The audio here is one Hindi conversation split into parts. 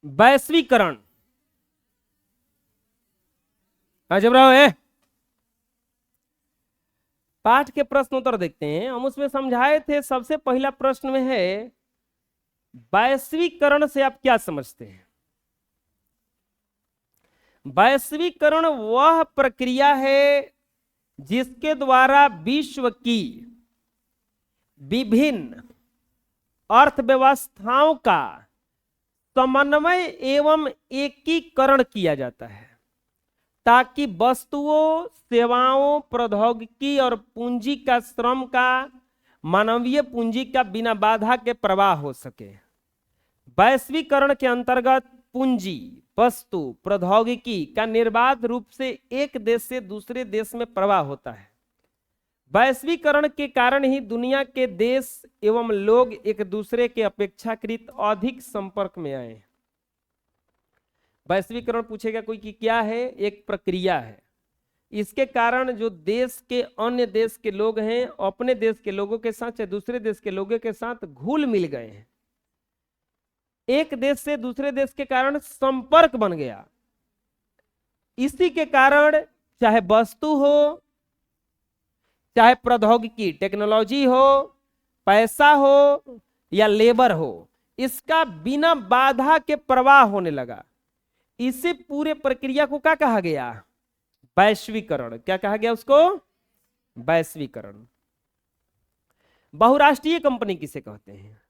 वैश्वीकरण। जब रहो है पाठ के प्रश्न उत्तर देखते हैं। हम उसमें समझाए थे, सबसे पहला प्रश्न में है वैश्वीकरण से आप क्या समझते हैं। वैश्वीकरण वह प्रक्रिया है जिसके द्वारा विश्व की विभिन्न अर्थव्यवस्थाओं का समन्वय एवं एकीकरण किया जाता है, ताकि वस्तुओं, सेवाओं, प्रौद्योगिकी और पूंजी का, श्रम का, मानवीय पूंजी का बिना बाधा के प्रवाह हो सके। वैश्वीकरण के अंतर्गत पूंजी, वस्तु, प्रौद्योगिकी का निर्बाध रूप से एक देश से दूसरे देश में प्रवाह होता है। वैश्वीकरण के कारण ही दुनिया के देश एवं लोग एक दूसरे के अपेक्षाकृत अधिक संपर्क में आए। वैश्वीकरण पूछेगा कोई कि क्या है, एक प्रक्रिया है। इसके कारण जो देश के अन्य देश के लोग हैं, अपने देश के लोगों के साथ या दूसरे देश के लोगों के साथ घुल मिल गए हैं। एक देश से दूसरे देश के कारण संपर्क बन गया। इसी के कारण चाहे वस्तु हो, चाहे प्रौद्योगिकी, टेक्नोलॉजी हो, पैसा हो या लेबर हो, इसका बिना बाधा के प्रवाह होने लगा। इसे पूरे प्रक्रिया को क्या कहा गया? वैश्वीकरण। क्या कहा गया उसको? वैश्वीकरण। बहुराष्ट्रीय कंपनी किसे कहते हैं?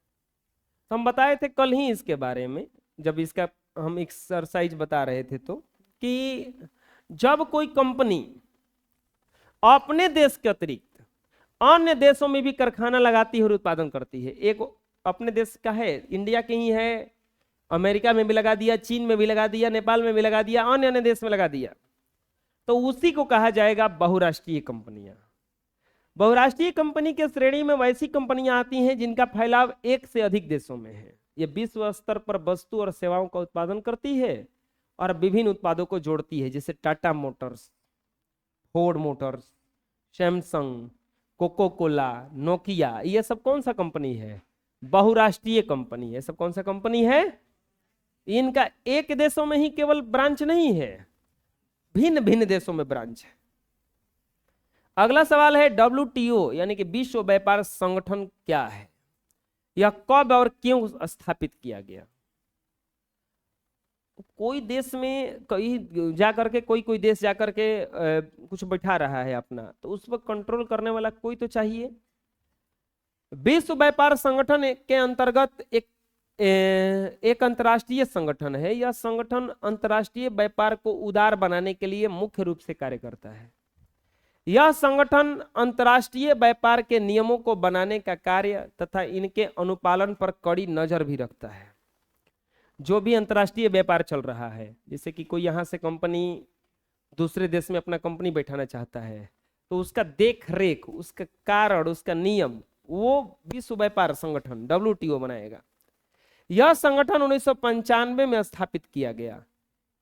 तो हम बताए थे कल ही इसके बारे में, जब इसका हम एक्सरसाइज बता रहे थे, तो कि जब कोई कंपनी अपने देश के अतिरिक्त अन्य देशों में भी कारखाना लगाती है और उत्पादन करती है, एक अपने देश का है, इंडिया के ही है, अमेरिका में भी लगा दिया, चीन में भी लगा दिया, नेपाल में भी लगा दिया, अन्य अन्य देश में लगा दिया, तो उसी को कहा जाएगा बहुराष्ट्रीय कंपनियां। बहुराष्ट्रीय कंपनी के श्रेणी में वैसी कंपनियां आती हैं जिनका फैलाव एक से अधिक देशों में है। ये विश्व स्तर पर वस्तु और सेवाओं का उत्पादन करती है और विभिन्न उत्पादों को जोड़ती है, जैसे Tata motors, Ford motors, Samsung, Coca Cola, Nokia. ये सब कौन सा कंपनी है? बहुराष्ट्रीय कंपनी है। सब कौन सा कंपनी है? इनका एक देशों में ही केवल ब्रांच नहीं है, भिन्न भिन्न देशों में ब्रांच है। अगला सवाल है WTO यानी कि विश्व व्यापार संगठन क्या है? यह कब और क्यों स्थापित किया गया? कोई देश में कहीं जाकर के कोई देश जाकर के कुछ बैठा रहा है अपना, तो उस पर कंट्रोल करने वाला कोई तो चाहिए। विश्व व्यापार संगठन के अंतर्गत एक अंतर्राष्ट्रीय संगठन है। यह संगठन अंतर्राष्ट्रीय व्यापार को उदार बनाने के लिए मुख्य रूप से कार्य करता है। यह संगठन अंतर्राष्ट्रीय व्यापार के नियमों को बनाने का कार्य तथा इनके अनुपालन पर कड़ी नजर भी रखता है। जो भी अंतर्राष्ट्रीय व्यापार चल रहा है, जैसे कि कोई यहाँ से कंपनी दूसरे देश में अपना कंपनी बैठाना चाहता है, तो उसका देख रेख, उसका कारण, उसका नियम वो विश्व व्यापार संगठन WTO बनाएगा। यह संगठन 1995 में स्थापित किया गया।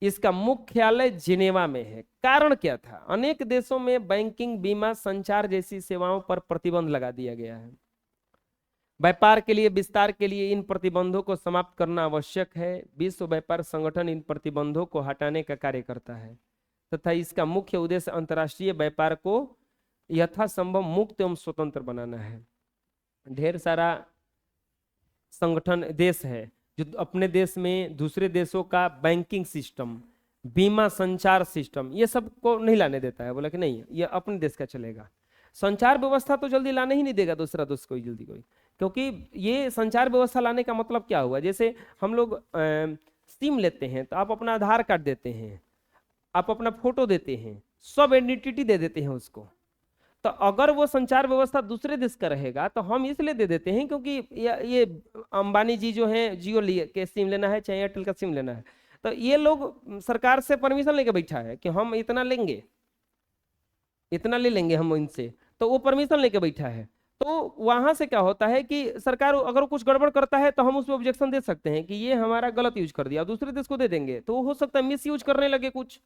इसका मुख्यालय जिनेवा में है। कारण क्या था? अनेक देशों में बैंकिंग, बीमा, संचार जैसी सेवाओं पर प्रतिबंध लगा दिया गया है। व्यापार के लिए विस्तार के लिए इन प्रतिबंधों को समाप्त करना आवश्यक है। विश्व व्यापार संगठन इन प्रतिबंधों को हटाने का कार्य करता है तथा इसका मुख्य उद्देश्य अंतर्राष्ट्रीय व्यापार को यथासंभव मुक्त एवं स्वतंत्र बनाना है। ढेर सारा संगठन, देश है जो अपने देश में दूसरे देशों का बैंकिंग सिस्टम, बीमा, संचार सिस्टम, ये सब को नहीं लाने देता है। बोला कि नहीं, ये अपने देश का चलेगा। संचार व्यवस्था तो जल्दी लाने ही नहीं देगा दूसरा देश कोई जल्दी कोई, क्योंकि ये संचार व्यवस्था लाने का मतलब क्या हुआ? जैसे हम लोग सिम लेते हैं तो आप अपना आधार कार्ड देते हैं, आप अपना फोटो देते हैं, सब आइडेंटिटी दे देते हैं उसको। तो अगर वो संचार व्यवस्था दूसरे देश का रहेगा तो हम इसलिए दे देते हैं क्योंकि ये अंबानी जी जो हैं, जियो के सिम लेना है चाहे एयरटेल का सिम लेना है, तो ये लोग सरकार से परमिशन लेके बैठा है कि हम इतना लेंगे, इतना ले लेंगे हम इनसे, तो वो परमिशन लेके बैठा है। तो वहां से क्या होता है कि सरकार अगर कुछ गड़बड़ करता है तो हम उस पर ऑब्जेक्शन दे सकते हैं कि ये हमारा गलत यूज कर दिया, दूसरे देश को दे देंगे, तो हो सकता है मिस यूज करने लगे कुछ।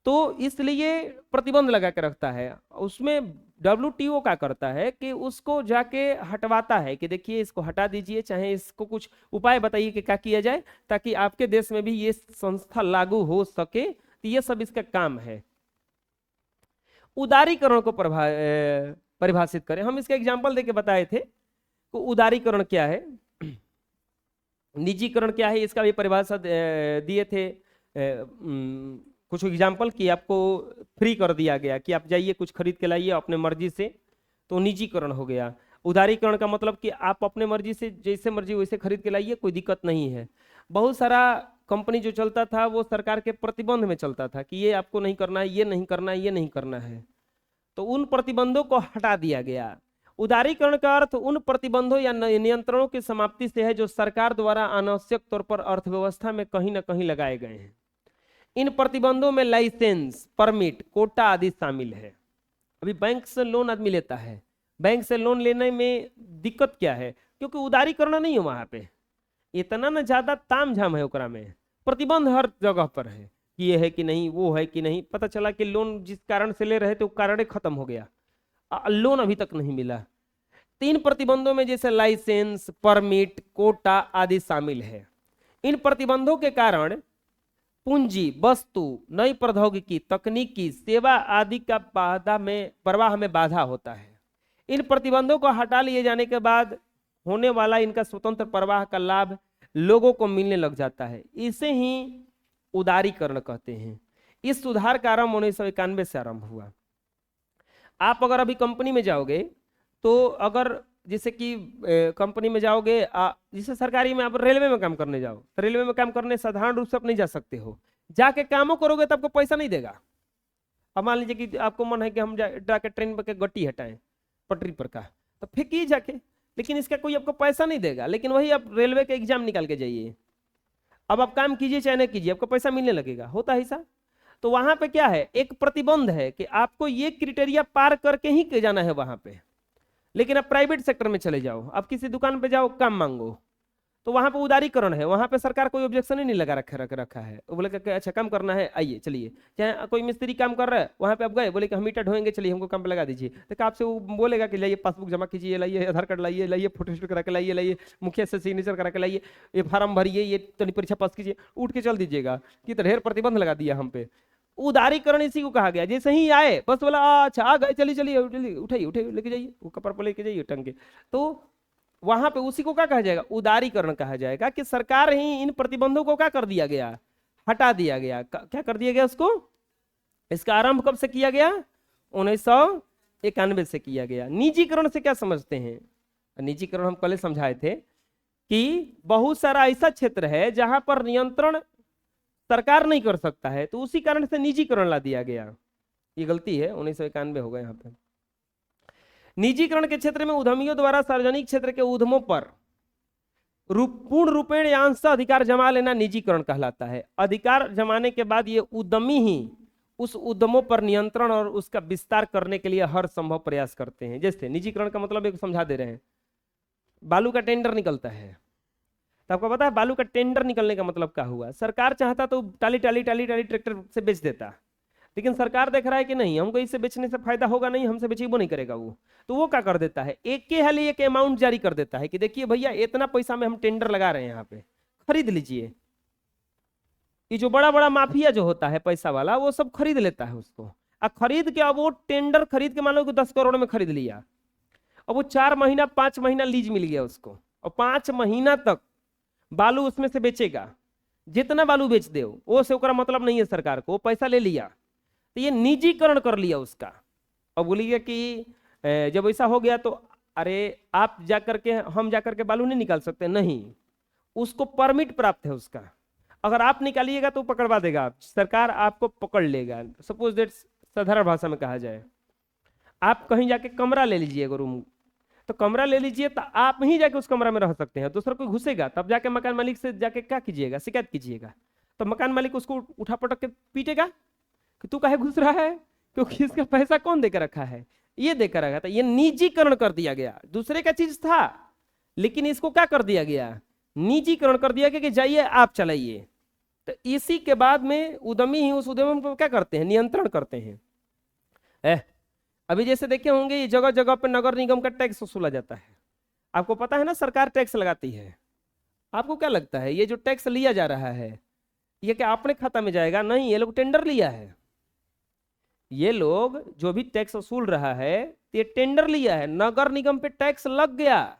तो इसलिए प्रतिबंध लगा के रखता है। उसमें WTO क्या करता है कि उसको जाके हटवाता है कि देखिए इसको हटा दीजिए, चाहे इसको कुछ उपाय बताइए कि क्या किया जाए ताकि आपके देश में भी ये संस्था लागू हो सके। तो ये सब इसका काम है। उदारीकरण को परिभाषित करें। हम इसका एग्जाम्पल देके बताए थे कि उदारीकरण क्या है, निजीकरण क्या है, इसका भी परिभाषा दिए थे। कुछ एग्जाम्पल कि आपको फ्री कर दिया गया कि आप जाइए कुछ खरीद के लाइए अपने मर्जी से, तो निजीकरण हो गया। उदारीकरण का मतलब कि आप अपने मर्जी से जैसे मर्जी वैसे खरीद के लाइए, कोई दिक्कत नहीं है। बहुत सारा कंपनी जो चलता था वो सरकार के प्रतिबंध में चलता था कि ये आपको नहीं करना है, ये नहीं करना है, ये नहीं करना है, तो उन प्रतिबंधों को हटा दिया गया। उदारीकरण का अर्थ उन प्रतिबंधों या नियंत्रणों की समाप्ति से है जो सरकार द्वारा अनावश्यक तौर पर अर्थव्यवस्था में कहीं ना कहीं लगाए गए हैं। इन प्रतिबंधों में लाइसेंस, परमिट, कोटा आदि शामिल है। अभी बैंक से लोन आदमी लेता है, बैंक से लोन लेने में दिक्कत क्या है, क्योंकि उदारीकरण नहीं है वहां पे, इतना ना ज्यादा ताम झाम है ओकरा में, प्रतिबंध हर जगह पर है कि ये है कि नहीं, वो है कि नहीं। पता चला कि लोन जिस कारण से ले रहे थे वो कारण खत्म हो गया, लोन अभी तक नहीं मिला। 3 प्रतिबंधों में जैसे लाइसेंस, परमिट, कोटा आदि शामिल है। इन प्रतिबंधों के कारण पूंजी, वस्तु, नई प्रौद्योगिकी, तकनीकी, सेवा आदि का प्रवाह में बाधा होता है। इन प्रतिबंधों को हटा लिए जाने के बाद होने वाला इनका स्वतंत्र प्रवाह का लाभ लोगों को मिलने लग जाता है। इसे ही उदारीकरण कहते हैं। इस सुधार का आरंभ 1991 से आरंभ हुआ। आप अगर अभी कंपनी में जाओगे तो अगर जैसे कि कंपनी में जाओगे, जैसे सरकारी में आप रेलवे में काम करने जाओ, तो रेलवे में काम करने साधारण रूप से आप नहीं जा सकते हो, जाके कामों करोगे तो आपको पैसा नहीं देगा। अब मान लीजिए कि आपको मन है कि हम जाके ट्रेन पर गट्टी हटाएं पटरी पर का, तो फेंकिए जाके, लेकिन इसका कोई आपको पैसा नहीं देगा। लेकिन वही आप रेलवे का एग्जाम निकाल के जाइए, अब आप काम कीजिए चाहे नहीं कीजिए, आपको पैसा मिलने लगेगा, होता है ऐसा। तो वहां पे क्या है, एक प्रतिबंध है कि आपको ये क्राइटेरिया पार करके ही जाना है वहां पे। लेकिन आप प्राइवेट सेक्टर में चले जाओ, आप किसी दुकान पे जाओ, काम मांगो, तो वहां पे उदारीकरण है, वहां पे सरकार कोई ऑब्जेक्शन ही नहीं लगा रखा है। वो बोले कि अच्छा काम करना है, आइए चलिए। चाहे कोई मिस्त्री काम कर रहा है, वहां पे आप गए, बोले कि हम ईंटा ढोएंगे, चलिए हमको काम पे लगा दीजिए, तो आपसे वो बोलेगा कि लाइए पासबुक जमा कीजिए, लाइए आधार कार्ड लाइए, लाइए फोटो शूट करा के लाइए, लाइए मुखिया से सिग्नेचर करा के लाइए, ये फार्म भरिए, ये तनी परीक्षा पास कीजिए, उठ के चल दीजिएगा। कि तो ढेर प्रतिबंध लगा दिया हम पे। उदारीकरण इसी को कहा गया। जैसे ही आए बस बोला अच्छा आ गए, चलिए चलिए उठाइए उठाइए लेके जाइए, वो कपड़ा पर लेके जाइए टंग के, तो वहां पे उसी को क्या कहा जाएगा, उदारीकरण कहा जाएगा। कि सरकार ही इन प्रतिबंधों को क्या कर दिया गया, हटा दिया गया। क्या कर दिया गया उसको, इसका आरंभ कब से किया गया, 1991 से किया गया। निजीकरण से क्या समझते हैं, निजीकरण हम पहले समझाए थे कि बहुत सारा ऐसा क्षेत्र है जहां पर नियंत्रण सरकार नहीं कर सकता है, तो उसी कारण से निजीकरण ला दिया गया। ये गलती है, 1991 होगा यहाँ पे। निजीकरण के क्षेत्र में उद्यमियों द्वारा सार्वजनिक क्षेत्र के उद्यमों पर पूर्ण रूपेण या अंश अधिकार जमा लेना निजीकरण कहलाता है। अधिकार जमाने के बाद ये उद्यमी ही उस उद्यमों पर नियंत्रण और उसका विस्तार करने के लिए हर संभव प्रयास करते हैं। जैसे निजीकरण का मतलब एक समझा दे रहे हैं, बालू का टेंडर निकलता है, तो आपको पता है बालू का टेंडर निकलने का मतलब क्या हुआ, सरकार चाहता तो टाली टाली टाली टाली ट्रैक्टर से बेच देता, लेकिन सरकार देख रहा है कि नहीं हमको इससे बेचने से फायदा होगा नहीं, हमसे बेचेबो नहीं करेगा वो, तो वो क्या कर देता है, एक के हाल एक अमाउंट जारी कर देता है कि देखिए भैया इतना पैसा में हम टेंडर लगा रहे हैं, यहाँ पे खरीद लीजिए। ये जो बड़ा बड़ा माफिया जो होता है पैसा वाला, वो सब खरीद लेता है उसको, और खरीद के अब वो टेंडर खरीद के मान लो 10 करोड़ में खरीद लिया, अब वो 4 महीना 5 महीना लीज मिल गया उसको, और 5 महीना तक बालू उसमें से बेचेगा, जितना बालू बेच दे वो से ओकरा मतलब नहीं है सरकार को, पैसा ले लिया, तो ये निजीकरण कर लिया उसका। और बोलिए कि जब ऐसा हो गया तो अरे आप जाकर के हम जाकर के बालू नहीं निकाल सकते, नहीं, उसको परमिट प्राप्त है उसका, अगर आप निकालिएगा तो पकड़वा देगा, सरकार आपको पकड़ लेगा। सपोज दैट साधारण भाषा में कहा जाए, आप कहीं जाके कमरा ले लीजिएगा, रूम, तो कमरा ले लीजिए, तो आप ही जाके उस कमरा में रह सकते हैं, दूसरा कोई घुसेगा तब जाके मकान मालिक से जाके क्या कीजिएगा, शिकायत कीजिएगा, तो मकान मालिक उसको उठा पटक के पीटेगा कि तू काहे घुस रहा है, क्योंकि इसका पैसा कौन देकर रखा है, ये देकर रखा था। ये निजीकरण कर दिया गया, दूसरे का चीज था लेकिन इसको क्या कर दिया गया, निजीकरण कर दिया गया कि जाइए आप चलाइए। तो इसी के बाद में उद्यमी ही उस उद्यम को क्या करते हैं, नियंत्रण करते हैं। अभी जैसे देखे होंगे ये जगह जगह पे नगर निगम का टैक्स वसूला जाता है। आपको पता है ना, सरकार टैक्स लगाती है। आपको क्या लगता है ये जो टैक्स लिया जा रहा है ये क्या अपने खाता में जाएगा? नहीं, ये लोग टेंडर लिया है। ये लोग जो भी टैक्स वसूल रहा है ये टेंडर लिया है, नगर निगम पे टैक्स लग गया,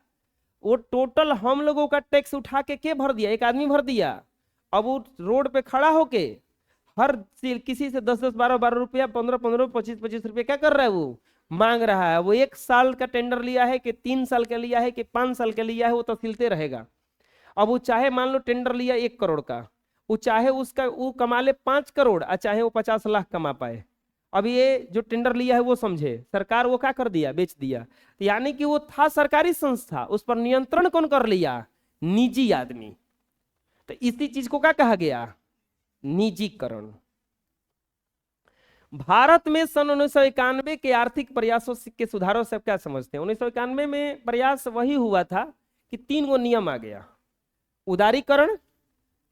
वो टोटल हम लोगों का टैक्स उठा के भर दिया, एक आदमी भर दिया। अब वो रोड पे खड़ा होके हर किसी से 10-10, 12-12 रुपया, 15-15, 25-25 रुपया क्या कर रहा है, वो मांग रहा है। वो 1 साल का टेंडर लिया है कि 3 साल का लिया है कि 5 साल का लिया है, वो तहसीलते रहेगा। अब वो चाहे मान लो टेंडर लिया 1 करोड़ का, वो चाहे उसका वो कमा ले 5 करोड़ और चाहे वो 50 लाख कमा पाए। अब ये जो टेंडर लिया है वो समझे, सरकार वो क्या कर दिया, बेच दिया। तो यानी कि वो था सरकारी संस्था, उस पर नियंत्रण कौन कर लिया, निजी आदमी। तो इसी चीज को क्या कहा गया, निजीकरण। भारत में सन 1991 के आर्थिक प्रयासों के सुधारों से क्या समझते हैं? 1991 में प्रयास वही हुआ था कि 3 गो नियम आ गया, उदारीकरण,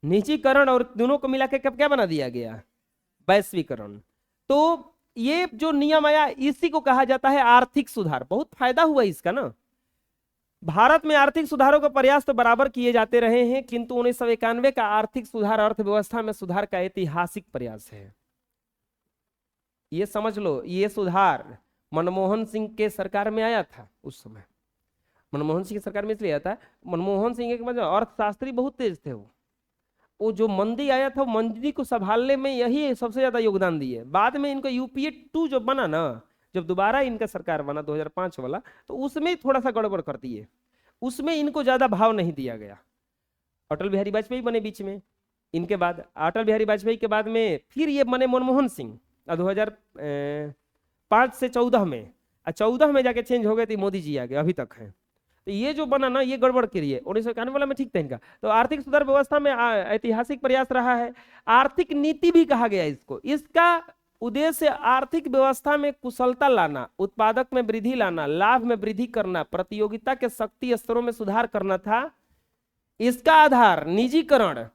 निजीकरण और दोनों को मिला के क्या बना दिया गया, वैश्वीकरण। तो ये जो नियम आया इसी को कहा जाता है आर्थिक सुधार। बहुत फायदा हुआ इसका ना। भारत में आर्थिक सुधारों का प्रयास तो बराबर किए जाते रहे हैं, किंतु 1991 का आर्थिक सुधार अर्थव्यवस्था में सुधार का ऐतिहासिक प्रयास है। ये समझ लो, ये सुधार मनमोहन सिंह के सरकार में आया था। उस समय मनमोहन सिंह की सरकार में इसलिए आया था, मनमोहन सिंह के मतलब अर्थशास्त्री बहुत तेज थे। वो जो मंदी आया था, मंदी को संभालने में यही सबसे ज्यादा योगदान दिए। बाद में इनका यूपीए 2 जो बना ना, जब दोबारा इनका सरकार बना 2005 वाला, तो उसमें थोड़ा सा गड़बड़ कर दिए, उसमें इनको ज्यादा भाव नहीं दिया गया। अटल बिहारी वाजपेयी बने बीच में, इनके बाद अटल बिहारी वाजपेयी के बाद में फिर ये बने मनमोहन सिंह 2005 से 14 में, 14 में जाके चेंज हो गए थे, मोदी जी आ गए, अभी तक है। तो ये जो बना ना, ये गड़बड़ के लिए 1991 वाला में ठीक था इनका। तो आर्थिक सुधार व्यवस्था में ऐतिहासिक प्रयास रहा है। आर्थिक नीति भी कहा गया इसको। इसका उद्देश्य आर्थिक व्यवस्था में कुशलता लाना, उत्पादक में वृद्धि लाना, लाभ में वृद्धि करना, प्रतियोगिता के शक्ति स्तरों में सुधार करना था। इसका आधार निजीकरण,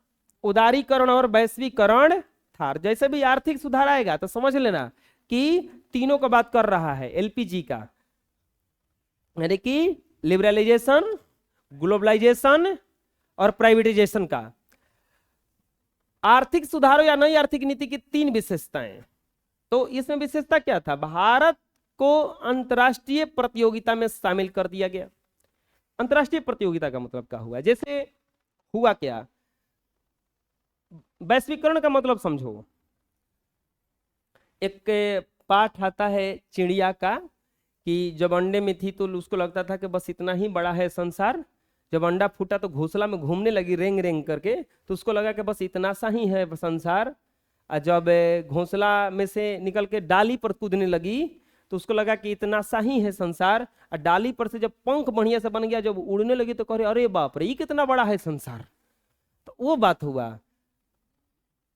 उदारीकरण और वैश्वीकरण था। जैसे भी आर्थिक सुधार आएगा तो समझ लेना कि तीनों का बात कर रहा है, एलपीजी का, यानी कि लिबरलाइजेशन, ग्लोबलाइजेशन और प्राइवेटाइजेशन का। आर्थिक सुधारों या नई आर्थिक नीति की 3 विशेषताएं। तो इसमें विशेषता क्या था, भारत को अंतरराष्ट्रीय प्रतियोगिता में शामिल कर दिया गया। अंतरराष्ट्रीय प्रतियोगिता का मतलब क्या हुआ, जैसे हुआ क्या, वैश्वीकरण का मतलब समझो। एक पाठ आता है चिड़िया का कि जब अंडे में थी तो उसको लगता था कि बस इतना ही बड़ा है संसार। जब अंडा फूटा तो घोंसला में घूमने लगी रेंग रेंग करके, तो उसको लगा कि बस इतना सा ही है संसार। और जब घोंसला में से निकल के डाली पर कूदने लगी तो उसको लगा कि इतना सा ही है संसार। और डाली पर से जब पंख बढ़िया से बन गया, जब उड़ने लगी तो कह रहे अरे बाप रे, ये कितना बड़ा है संसार। तो वो बात हुआ।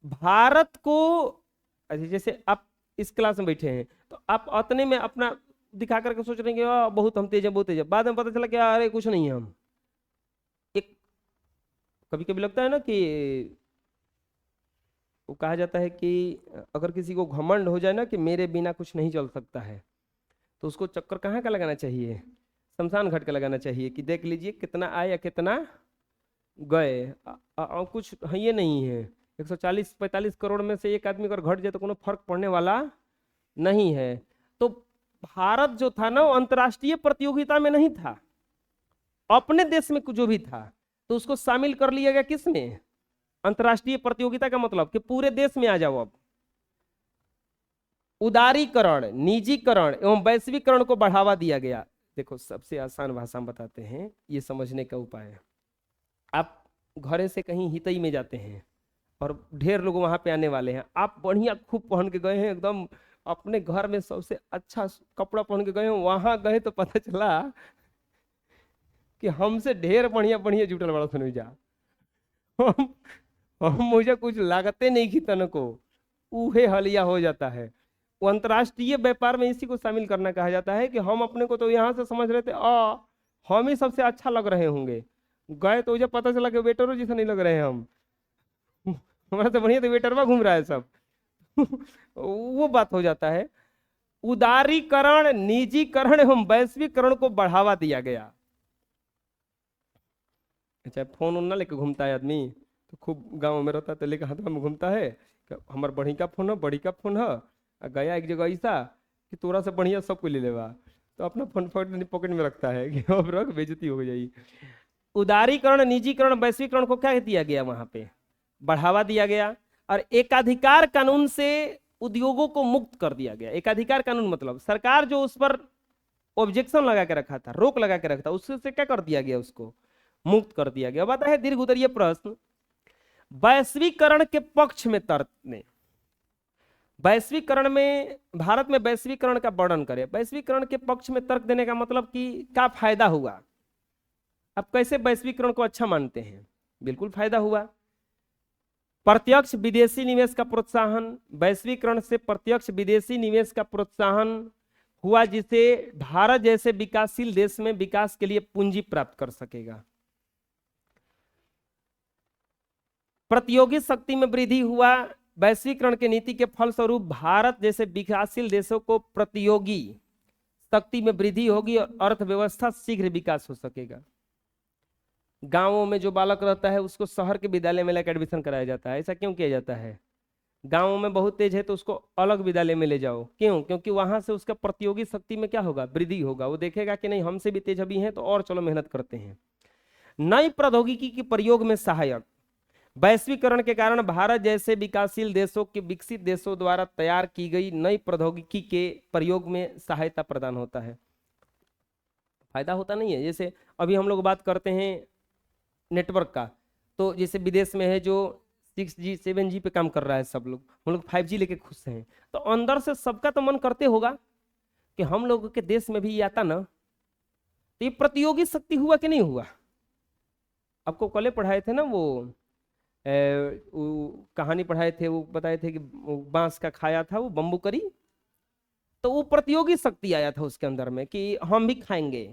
भारत को जैसे आप इस क्लास में बैठे हैं तो आप अतने में अपना दिखा करके सोच रहे हैं बहुत हम तेज है, बहुत तेज है। बाद में पता चला कि अरे कुछ नहीं है हम। एक कभी कभी लगता है ना कि वो कहा जाता है कि अगर किसी को घमंड हो जाए ना कि मेरे बिना कुछ नहीं चल सकता है, तो उसको चक्कर कहाँ का लगाना चाहिए, शमशान घाट का लगाना चाहिए कि देख लीजिए कितना आए या कितना गए। कुछ है ये नहीं है, 140-45 करोड़ में से एक आदमी अगर घट जाए तो कोनो फर्क पड़ने वाला नहीं है। तो भारत जो था ना, वो अंतर्राष्ट्रीय प्रतियोगिता में नहीं था, अपने देश में जो भी था तो उसको शामिल कर लिया गया। किसमें, अंतर्राष्ट्रीय प्रतियोगिता का मतलब कि पूरे देश में आ जाओ। अब उदारीकरण, निजीकरण एवं वैश्वीकरण को बढ़ावा दिया गया। देखो सबसे आसान भाषा में बताते हैं, ये समझने का उपाय है। आप घरे से कहीं हितई में जाते हैं और ढेर लोग वहां पे आने वाले हैं, आप बढ़िया खूब पहन के गए हैं, एकदम अपने घर में सबसे अच्छा कपड़ा पहन के गए हैं, वहां गए तो पता चला कि हमसे ढेर बढ़िया बढ़िया जुटल बड़ा सुन जा। हम मुझे कुछ लागते नहीं की तनको, उहे हलिया हो जाता है। वो अंतर्राष्ट्रीय व्यापार में इसी को शामिल करना कहा जाता है कि हम अपने को तो यहाँ से समझ रहे थे हम ही सबसे अच्छा लग रहे होंगे, गए तो मुझे पता चला कि वेटरों जैसा नहीं लग रहे हैं हम। हमारा तो बढ़िया तो वेटरवा घूम रहा है सब। वो बात हो जाता है। उदारीकरण, निजीकरण एवं वैश्वीकरण को बढ़ावा दिया गया। अच्छा, फोन उन ना लेके घूमता है आदमी, तो खूब गांव में रहता है तो लेके हाथ में घूमता है कि हमार बढ़ी का फोन है, बड़ी का फोन है। आ गया एक जगह ऐसा कि तोरा से बढ़िया सबको ले लेवा, तो अपना फोन पॉकेट में रखता है कि अब रख बेइज्जती हो जाएगी। उदारीकरण, निजीकरण, वैश्वीकरण को क्या दिया गया, वहां पे बढ़ावा दिया गया। और एकाधिकार कानून से उद्योगों को मुक्त कर दिया गया। एकाधिकार कानून मतलब सरकार जो उस पर ऑब्जेक्शन लगा के रखा था, रोक लगा के रखा था, उससे क्या कर दिया गया, उसको मुक्त कर दिया गया। बात है दीर्घ उत्तरीय प्रश्न, वैश्वीकरण के पक्ष में तर्क ने, वैश्वीकरण में, भारत में वैश्वीकरण का वर्णन करें। वैश्वीकरण के पक्ष में तर्क देने का मतलब कि क्या फायदा हुआ, आप कैसे वैश्वीकरण को अच्छा मानते हैं। बिल्कुल फायदा हुआ। प्रत्यक्ष विदेशी निवेश का प्रोत्साहन, वैश्वीकरण से प्रत्यक्ष विदेशी निवेश का प्रोत्साहन हुआ, जिसे भारत जैसे विकासशील देश में विकास के लिए पूंजी प्राप्त कर सकेगा। प्रतियोगी शक्ति में वृद्धि हुआ, वैश्वीकरण की नीति के फलस्वरूप भारत जैसे विकासशील देशों को प्रतियोगी शक्ति में वृद्धि होगी और अर्थव्यवस्था शीघ्र विकास हो सकेगा। गांवों में जो बालक रहता है उसको शहर के विद्यालय में लेकर एडमिशन कराया जाता है। ऐसा क्यों किया जाता है? गांवों में बहुत तेज है तो उसको अलग विद्यालय में ले जाओ। क्यों? क्योंकि वहां से उसका प्रतियोगी शक्ति में क्या होगा, वृद्धि होगा। वो देखेगा कि नहीं हमसे भी तेज अभी हैं तो और चलो मेहनत करते हैं। नई प्रौद्योगिकी के प्रयोग में सहायक, वैश्वीकरण के कारण भारत जैसे विकासशील देशों के विकसित देशों द्वारा तैयार की गई नई प्रौद्योगिकी के प्रयोग में सहायता प्रदान होता है। फायदा होता नहीं है? जैसे अभी हम लोग बात करते हैं नेटवर्क का, तो जैसे विदेश में है जो 6G 7G पे काम कर रहा है सब लोग, हम लोग 5G लेके खुश हैं, तो अंदर से सबका तो मन करते होगा कि हम लोग के देश में भी ये आता ना। तो ये प्रतियोगी शक्ति हुआ कि नहीं हुआ? आपको कल पढ़ाए थे ना वो कहानी पढ़ाए थे, वो बताए थे कि बांस का खाया था वो बम्बू करी, तो वो प्रतियोगी शक्ति आया था उसके अंदर में कि हम भी खाएंगे।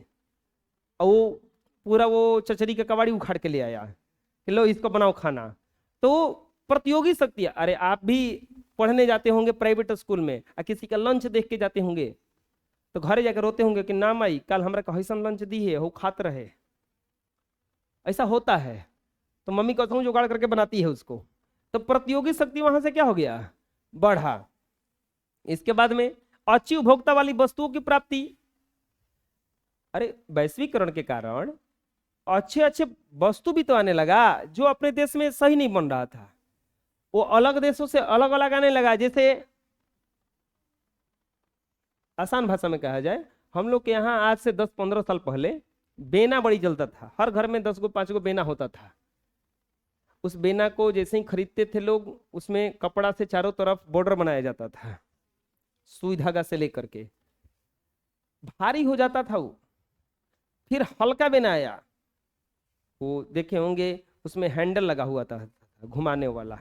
और वो पूरा वो चचरी का कबाड़ी उखाड़ के ले आया कि लो इसको बनाओ खाना। तो प्रतियोगी शक्ति। अरे आप भी पढ़ने जाते होंगे प्राइवेट स्कूल में, किसी का लंच देख के जाते होंगे तो घरे जाकर रोते होंगे कि ना माई कल हमरा कैसन लंच दी है, वो खात रहे। ऐसा होता है तो मम्मी कहता हूँ जुगाड़ करके बनाती है उसको। तो प्रतियोगी शक्ति वहां से क्या हो गया, बढ़ा। इसके बाद में अच्छी उपभोक्ता वाली वस्तुओं की प्राप्ति। अरे वैश्वीकरण के कारण अच्छे अच्छे वस्तु भी तो आने लगा जो अपने देश में सही नहीं बन रहा था, वो अलग देशों से अलग अलग आने लगा। जैसे आसान भाषा में कहा जाए, हम लोग के यहाँ आज से 10-15 साल पहले बेना बड़ी जलता था, हर घर में 10 गो 5 गो बेना होता था। उस बेना को जैसे ही खरीदते थे लोग, उसमें कपड़ा से चारों तरफ बॉर्डर बनाया जाता था, सुई धागा से लेकर के। भारी हो जाता था वो। फिर हल्का बेना आया, वो देखे होंगे उसमें हैंडल लगा हुआ था घुमाने वाला,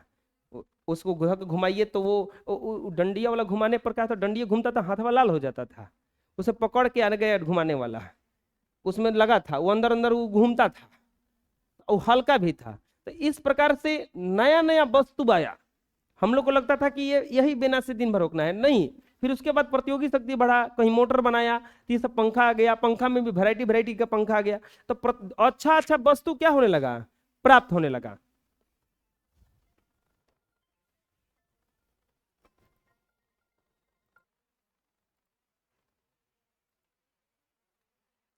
उसको घुमाइए तो वो डंडिया वाला घुमाने पर क्या था, डंडिया घूमता था, हाथ वाला लाल हो जाता था, उसे पकड़ के आने गया घुमाने वाला, उसमें लगा था, वो अंदर अंदर वो घूमता था, वो हल्का भी था। तो इस प्रकार से नया नया वस्तु आया। हम लोग को लगता था कि ये यही बेना से दिन भर रोकना है, नहीं। फिर उसके बाद प्रतियोगी शक्ति बढ़ा, कहीं मोटर बनाया तो ये सब पंखा आ गया, पंखा में भी वैरायटी वैरायटी का पंखा आ गया। तो अच्छा अच्छा वस्तु क्या होने लगा, प्राप्त होने लगा।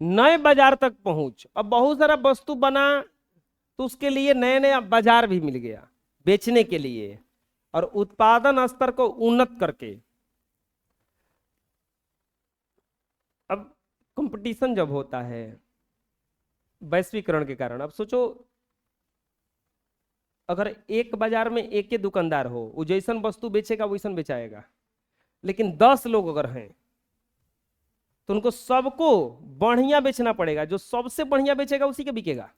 नए बाजार तक पहुंच, अब बहुत सारा वस्तु बना तो उसके लिए नए नए बाजार भी मिल गया बेचने के लिए, और उत्पादन स्तर को उन्नत करके। अब कंपटीशन जब होता है वैश्वीकरण के कारण, अब सोचो अगर एक बाजार में एक ही दुकानदार हो, वो जैसन वस्तु बेचेगा वैसन बेचाएगा, लेकिन 10 लोग अगर हैं तो उनको सबको बढ़िया बेचना पड़ेगा, जो सबसे बढ़िया बेचेगा उसी के बिकेगा।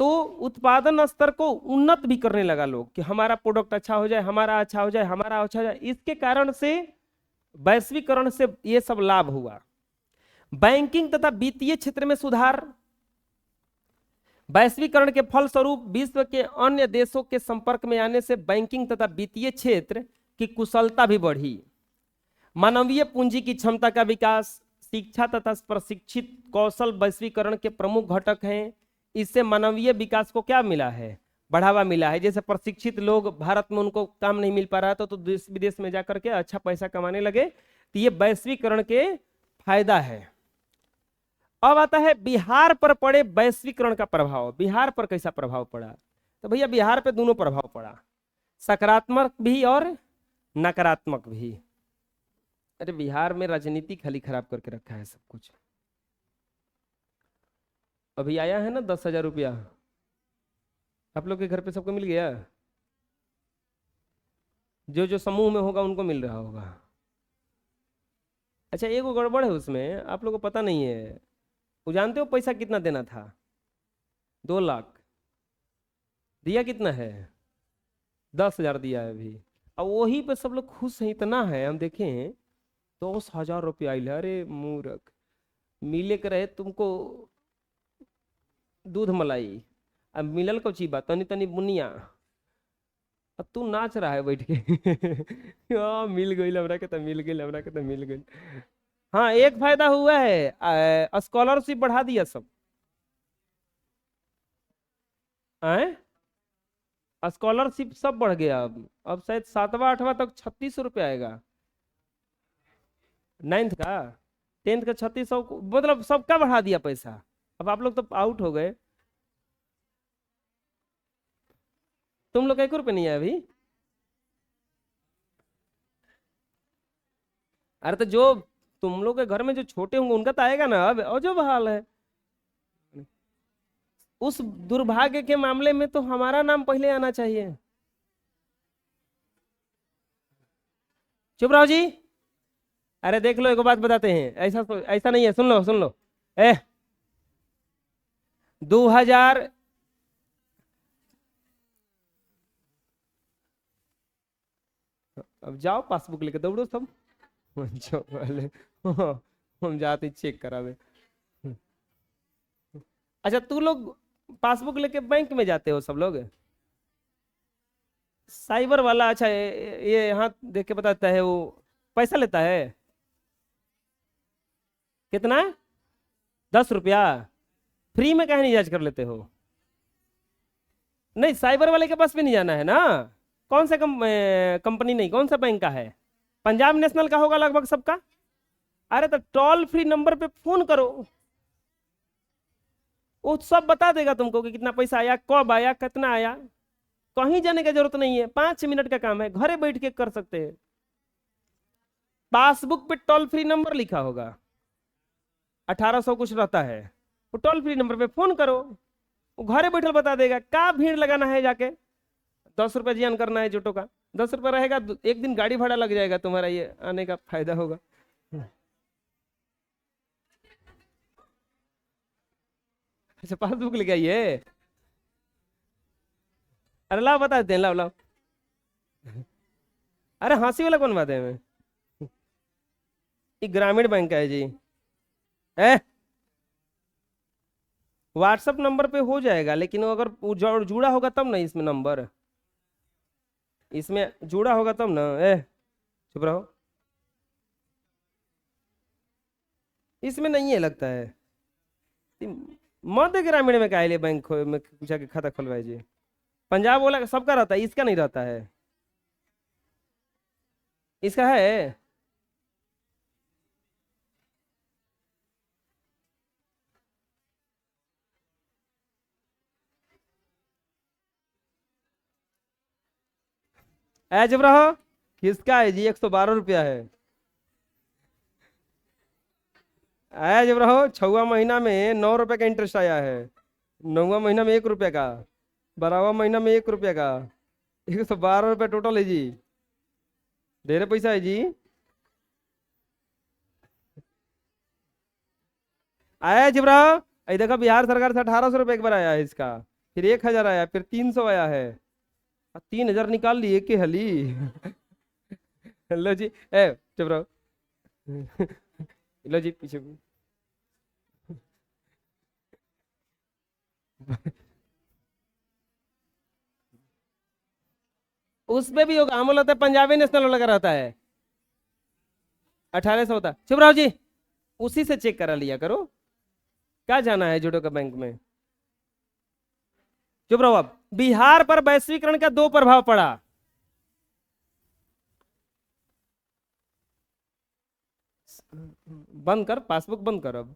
तो उत्पादन स्तर को उन्नत भी करने लगा लोग कि हमारा प्रोडक्ट अच्छा हो जाए, हमारा अच्छा हो जाए, हमारा अच्छा हो जाए। इसके कारण से वैश्वीकरण से ये सब लाभ हुआ। बैंकिंग तथा वित्तीय क्षेत्र में सुधार, वैश्वीकरण के फलस्वरूप विश्व के अन्य देशों के संपर्क में आने से बैंकिंग तथा वित्तीय क्षेत्र की कुशलता भी बढ़ी। मानवीय पूंजी की क्षमता का विकास, शिक्षा तथा प्रशिक्षित कौशल वैश्वीकरण के प्रमुख घटक हैं। इससे मानवीय विकास को क्या मिला है? बढ़ावा मिला है। जैसे प्रशिक्षित लोग, भारत में उनको काम नहीं मिल पा रहा था तो देश विदेश में जाकर के अच्छा पैसा कमाने लगे, तो ये वैश्वीकरण के फायदा है। अब आता है बिहार पर पड़े वैश्वीकरण का प्रभाव। बिहार पर कैसा प्रभाव पड़ा? तो भैया बिहार पे दोनों प्रभाव पड़ा, सकारात्मक भी और नकारात्मक भी। अरे बिहार में राजनीति खाली खराब करके रखा है सब कुछ। अभी आया है ना 10,000 रुपया, आप लोग के घर पे सबको मिल गया? जो जो समूह में होगा उनको मिल रहा होगा। अच्छा, एक गड़बड़ है उसमें, आप लोगों को पता नहीं है। वो जानते हो पैसा कितना देना था? 2 लाख। दिया कितना है? 10,000 दिया है अभी। अब वही पे सब लोग खुश हैं, इतना है। हम देखें 10,000 रुपया आइल है। अरे मूर्ख, मिले के रहे तुमको दूध मलाई, अब मिलल को ची बात, तनी तनी बुनिया, अब तू नाच रहा है बैठ के। हाँ मिल गई हमरा के, तो मिल गई हमरा के, तो मिल गई। हाँ एक फायदा हुआ है, स्कॉलरशिप बढ़ा दिया सब। आए स्कॉलरशिप सब बढ़ गया। अब शायद 7वां 8वां तक 3600 रुपया आएगा। 9th का 10th का 3600, मतलब सबका बढ़ा दिया पैसा। अब आप लोग तो आउट हो गए। तुम लोग 1 रुपये नहीं है अभी? अरे तो जो तुम लोग के घर में जो छोटे होंगे उनका तो आएगा ना। अब और जो हाल है, उस दुर्भाग्य के मामले में तो हमारा नाम पहले आना चाहिए। चुप रहो जी। अरे देख लो, एक बात बताते हैं, ऐसा ऐसा नहीं है, सुन लो सुन लो। ए 2000, अब जाओ पासबुक लेके दौड़ो सब। जो वाले हम जाते चेक करावे। अच्छा तू लोग पासबुक लेके बैंक में जाते हो सब लोग? साइबर वाला, अच्छा ये यहाँ देख के बताता है, वो पैसा लेता है? कितना है? 10 रुपया? फ्री में कहीं नहीं जांच कर लेते हो? नहीं साइबर वाले के पास भी नहीं जाना है ना। कौन सा कंपनी, नहीं कौन सा बैंक का है? पंजाब नेशनल का होगा लगभग सबका। अरे तो टोल फ्री नंबर पे फोन करो, वो सब बता देगा तुमको कि कितना पैसा आया, कब आया, कितना आया। कहीं जाने की जरूरत नहीं है, 5 मिनट का काम है, घरे बैठ के कर सकते हैं। पासबुक पे टोल फ्री नंबर लिखा होगा, 1800 कुछ रहता है। वो टोल फ्री नंबर पे फोन करो, वो घरे बैठल बता देगा। क्या भीड़ लगाना है जाके, 10 रुपया जियान करना है जोटो का। 10 रुपया रहेगा, एक दिन गाड़ी भाड़ा लग जाएगा तुम्हारा, ये आने का फायदा होगा। अच्छा पासबुक लेके आइए। अरे लाओ बता देते हैं, लाओ लाओ। अरे हंसी वाला कौन बात है? मैं ये ग्रामीण बैंक का है जी। ए व्हाट्सएप नंबर पे हो जाएगा, लेकिन अगर वो जुड़ा होगा तब ना, इसमें नंबर, इसमें जुड़ा होगा तब ना। चुप रहो, इसमें नहीं है लगता है। मध्य ग्रामीण में काहे लिए बैंक में जाके खाता खुलवाए जी? पंजाब वाला सबका रहता है, इसका नहीं रहता है। इसका है। चुप रहो, किसका है जी? 112 रुपया है। चुप रहो, 6वां महीना में 9 रुपए का इंटरेस्ट आया है, 9वां महीना में 1 रुपये का, 12वां महीना में 1 रुपये का, 112 रुपये टोटल है जी। ढेर पैसा है जी। आया चुप रहो। ये देखो बिहार सरकार से 1800 रुपये एक बार आया है इसका, फिर 1000 आया, फिर 300 आया है, 3000 निकाल लिए के हली। लो जी, चुप रहो। लो जी पीछे। उसमें भी होगा, अमल होता है, पंजाबी नेशनल लगा रहता है, 1800 होता। चुप रहो जी, उसी से चेक करा लिया करो, क्या जाना है जुडो का बैंक में। चुप रहो। अब बिहार पर वैश्वीकरण का दो प्रभाव पड़ा। बंद कर, पासबुक बंद कर अब।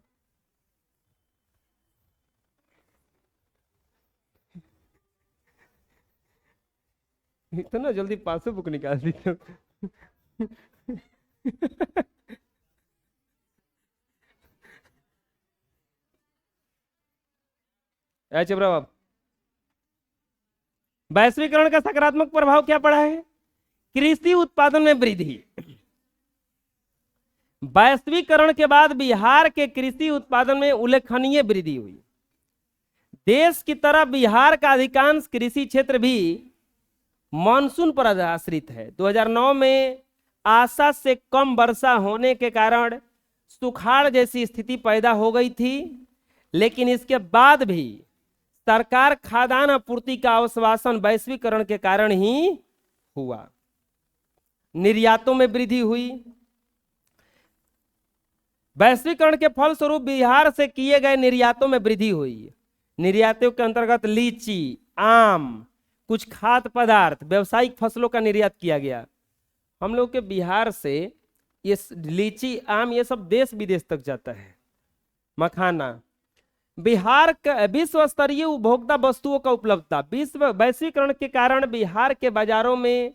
इतना जल्दी पासबुक निकाल दी तो। चुप रहो। अब वैश्वीकरण का सकारात्मक प्रभाव क्या पड़ा है? कृषि उत्पादन में वृद्धि। वैश्वीकरण के बाद बिहार के कृषि उत्पादन में उल्लेखनीय वृद्धि हुई। देश की तरह बिहार का अधिकांश कृषि क्षेत्र भी मानसून पर आश्रित है। 2009 में आशा से कम वर्षा होने के कारण सुखाड़ जैसी स्थिति पैदा हो गई थी, लेकिन इसके बाद भी सरकार खाद्यान्न आपूर्ति का आश्वासन वैश्वीकरण के कारण ही हुआ। निर्यातों में वृद्धि हुई। वैश्वीकरण के फलस्वरूप बिहार से किए गए निर्यातों में वृद्धि हुई। निर्यातों के अंतर्गत लीची, आम, कुछ खाद्य पदार्थ, व्यावसायिक फसलों का निर्यात किया गया। हम लोग के बिहार से ये लीची, आम, ये सब देश विदेश तक जाता है। मखाना। बिहार का विश्व स्तरीय उपभोक्ता वस्तुओं का उपलब्धता। वैश्वीकरण के कारण बिहार के बाजारों में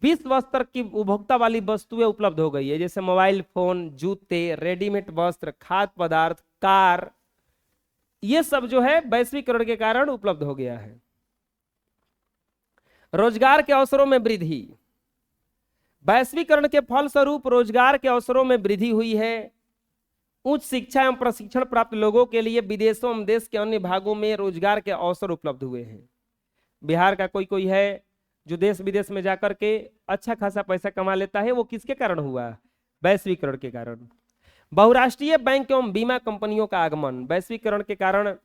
विश्व स्तर की उपभोक्ता वाली वस्तुएं उपलब्ध हो गई है, जैसे मोबाइल फोन, जूते, रेडीमेड वस्त्र, खाद्य पदार्थ, कार, ये सब जो है वैश्वीकरण के कारण उपलब्ध हो गया है। रोजगार के अवसरों में वृद्धि। वैश्वीकरण के फलस्वरूप रोजगार के अवसरों में वृद्धि हुई है। उच्च शिक्षा एवं प्रशिक्षण प्राप्त लोगों के लिए विदेशों एवं देश के अन्य भागों में रोजगार के अवसर उपलब्ध हुए हैं। बिहार का कोई कोई है जो देश विदेश में जाकर के अच्छा खासा पैसा कमा लेता है, वो किसके कारण हुआ? वैश्वीकरण के कारण। बहुराष्ट्रीय बैंक एवं बीमा कंपनियों का आगमन। वैश्वीकरण के कारण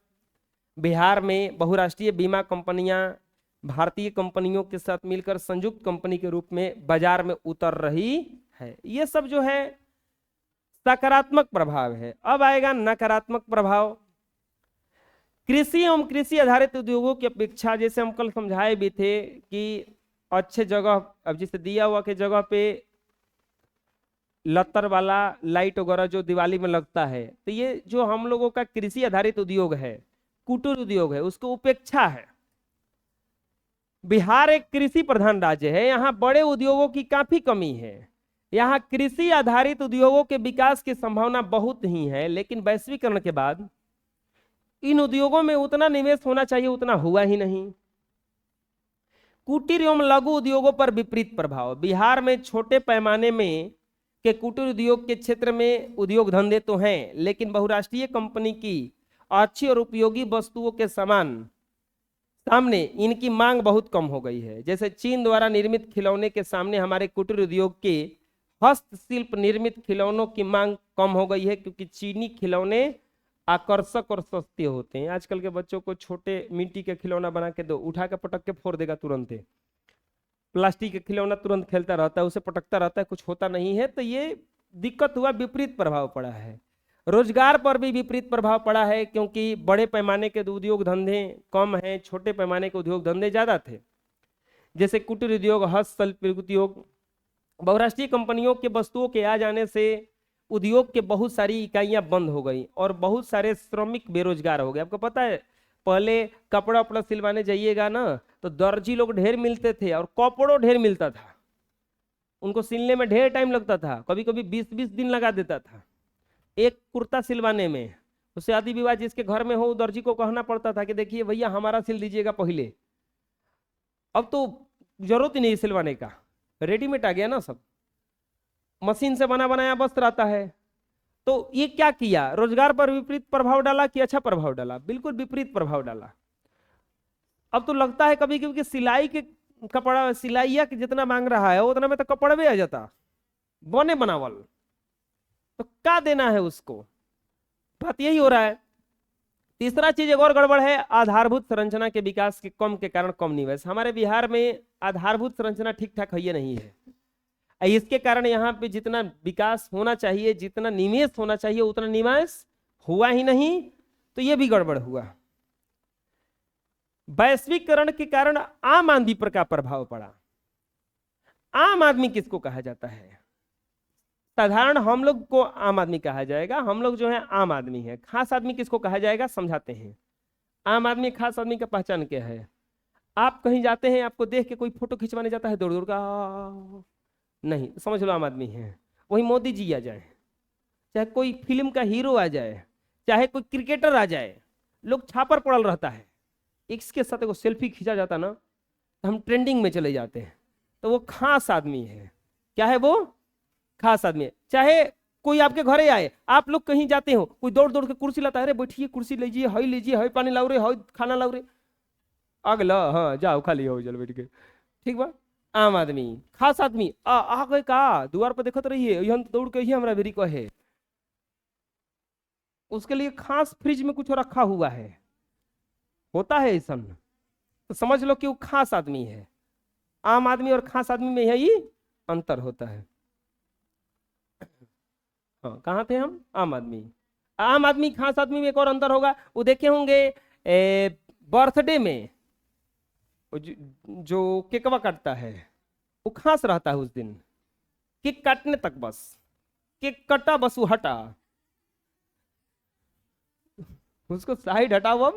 बिहार में बहुराष्ट्रीय बीमा कंपनियां भारतीय कंपनियों के साथ मिलकर संयुक्त कंपनी के रूप में बाजार में उतर रही है। ये सब जो है सकारात्मक प्रभाव है। अब आएगा नकारात्मक प्रभाव। कृषि एवं कृषि आधारित उद्योगों की अपेक्षा, जैसे हम कल समझाए भी थे कि अच्छे जगह, अब जैसे दिया हुआ के जगह पे लत्तर वाला लाइट वगैरह जो दिवाली में लगता है, तो ये जो हम लोगों का कृषि आधारित उद्योग है, कुटीर उद्योग है, उसको उपेक्षा है। बिहार एक कृषि प्रधान राज्य है, यहाँ बड़े उद्योगों की काफी कमी है। यहाँ कृषि आधारित उद्योगों के विकास की संभावना बहुत ही है, लेकिन वैश्वीकरण के बाद इन उद्योगों में उतना निवेश होना चाहिए, उतना हुआ ही नहीं। कुटीर एवं लघु उद्योगों पर विपरीत प्रभाव। बिहार में छोटे पैमाने में के कुटीर उद्योग के क्षेत्र में उद्योग धंधे तो हैं, लेकिन बहुराष्ट्रीय कंपनी की अच्छी और उपयोगी वस्तुओं के सामने इनकी मांग बहुत कम हो गई है। जैसे चीन द्वारा निर्मित खिलौने के सामने हमारे कुटीर उद्योग के हस्तशिल्प निर्मित खिलौनों की मांग कम हो गई है, क्योंकि चीनी खिलौने आकर्षक और सस्ते होते हैं। आजकल के बच्चों को छोटे मिट्टी के खिलौना बना के दो, उठा के पटक के फोड़ देगा तुरंत। प्लास्टिक का खिलौना तुरंत खेलता रहता है, उसे पटकता रहता है, कुछ होता नहीं है। तो ये दिक्कत हुआ, विपरीत प्रभाव पड़ा है। रोजगार पर भी विपरीत प्रभाव पड़ा है, क्योंकि बड़े पैमाने के उद्योग धंधे कम हैं, छोटे पैमाने के उद्योग धंधे ज्यादा थे। जैसे कुटीर उद्योग, हस्तशिल्प उद्योग। बहुराष्ट्रीय कंपनियों के वस्तुओं के आ जाने से उद्योग के बहुत सारी इकाइयां बंद हो गई और बहुत सारे श्रमिक बेरोजगार हो गए। आपको पता है, पहले कपड़ा उपड़ा सिलवाने जाइएगा ना, तो दर्जी लोग ढेर मिलते थे और कपड़ों ढेर मिलता था। उनको सिलने में ढेर टाइम लगता था, कभी कभी 20-20 दिन लगा देता था एक कुर्ता सिलवाने में। उससे शादी विवाह जिसके घर में हो, दर्जी को कहना पड़ता था कि देखिए भैया हमारा सिल दीजिएगा पहले। अब तो जरूरत ही नहीं सिलवाने का, रेडीमेड आ गया ना, सब मशीन से बना बनाया वस्त्र आता है। तो ये क्या किया, रोजगार पर विपरीत प्रभाव डाला कि अच्छा प्रभाव डाला? बिल्कुल विपरीत प्रभाव डाला। अब तो लगता है कभी कभी कि सिलाई के कपड़ा, सिलाइया के जितना मांग रहा है उतना में तो कपड़ा भी आ जाता बने बनावल, तो क्या देना है उसको। बात यही हो रहा है। तीसरा चीज एक और गड़बड़ है, आधारभूत संरचना के विकास के कम के कारण कम निवेश। हमारे बिहार में आधारभूत संरचना ठीक ठाक है नहीं है, इसके कारण यहाँ पे जितना विकास होना चाहिए, जितना निवेश होना चाहिए, उतना निवेश हुआ ही नहीं, तो ये भी गड़बड़ हुआ। वैश्वीकरण के कारण आम आदमी पर क्या प्रभाव पड़ा? आम आदमी किसको कहा जाता है? साधारण हम लोग को आम आदमी कहा जाएगा, हम लोग जो है आम आदमी है। खास आदमी किसको कहा जाएगा, समझाते हैं। आम आदमी खास आदमी का पहचान क्या है? आप कहीं जाते हैं, आपको देख के कोई फोटो खिंचवाने जाता है, दौड़ दौड़ का नहीं, समझ लो आम आदमी है। वही मोदी जी आ जाए, चाहे कोई फिल्म का हीरो आ जाए, चाहे कोई क्रिकेटर आ जाए, लोग छापर पड़ल रहता है, इसके साथ वो सेल्फी खींचा जाता ना, तो हम ट्रेंडिंग में चले जाते हैं, तो वो खास आदमी है। क्या है वो? खास आदमी है। चाहे कोई आपके घरे आए, आप लोग कहीं जाते हो, कोई दौड़ दौड़ के कुर्सी लाता है, अरे बैठिए, कुर्सी लीजिए, हई लीजिए, हई पानी लाओ रे, हई खाना लाओ रे, अगला हाँ जाओ खा लियो चल बैठ के, ठीक बा। आम आदमी, खास आदमी आ गए का, द्वार पर देखते रहिए, यहाँ दौड़ के ही हमारा बेरी को है, उसके लिए खास फ्रिज में कुछ रखा हुआ है, होता है ऐसा, तो समझ लो कि वो खास आदमी है। आम आदमी और खास आदमी में यही अंतर होता है। हाँ, कहाँ थे हम? आम आदमी। आम आदमी खास आदमी में एक और अंतर होगा, वो देखे होंगे बर्थडे में जो केकवा काटता है, वो खास रहता है उस दिन, केक काटने तक बस, केक कटा बस वो हटा, उसको साइड हटाओ,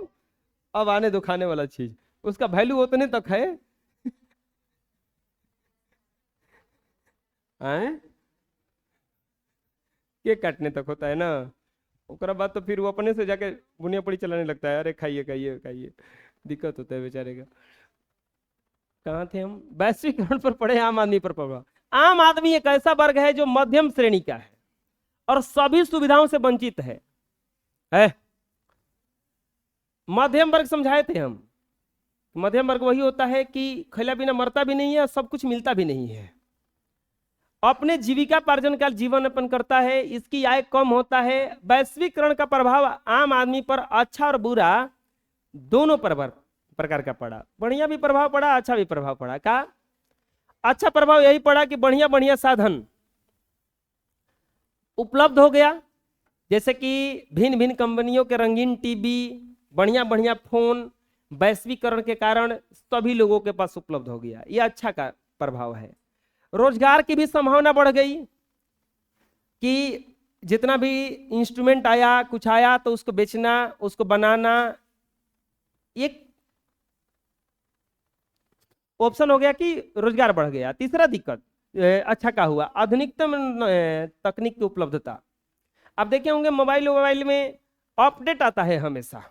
अब आने दो खाने वाला चीज, उसका वैल्यू उतने तक है। केक काटने तक होता है ना, उसके बाद तो फिर वो अपने से जाके बुनिया पड़ी चलाने लगता है, अरे खाइए खाइए खाइए, दिक्कत होता है बेचारे का। कहाँ थे हम? वैश्वीकरण पर पड़े आम आदमी पर प्रभाव। आम आदमी एक ऐसा वर्ग है जो मध्यम श्रेणी का है और सभी सुविधाओं से वंचित है। मध्यम वर्ग समझाए थे हम, मध्यम वर्ग वही होता है कि खैला बिना मरता भी नहीं है और सब कुछ मिलता भी नहीं है, अपने जीविका पार्जन का जीवन यापन करता है, इसकी आय कम होता है। वैश्वीकरण का प्रभाव आम आदमी पर अच्छा और बुरा दोनों प्रकार का पड़ा, बढ़िया भी प्रभाव पड़ा, अच्छा भी प्रभाव पड़ा। का अच्छा प्रभाव यही पड़ा कि बढ़िया बढ़िया साधन उपलब्ध हो गया, जैसे कि भिन्न भिन्न कंपनियों के रंगीन टीवी, बढ़िया बढ़िया फोन, वैश्वीकरण के कारण सभी लोगों के पास उपलब्ध हो गया, यह अच्छा का प्रभाव है। रोजगार की भी संभावना बढ़ गई कि जितना भी इंस्ट्रूमेंट आया, कुछ आया, तो उसको बेचना, उसको बनाना, एक ऑप्शन हो गया कि रोजगार बढ़ गया। तीसरा दिक्कत अच्छा का हुआ, आधुनिकतम तकनीक की उपलब्धता। अब देखे होंगे मोबाइल में अपडेट आता है हमेशा,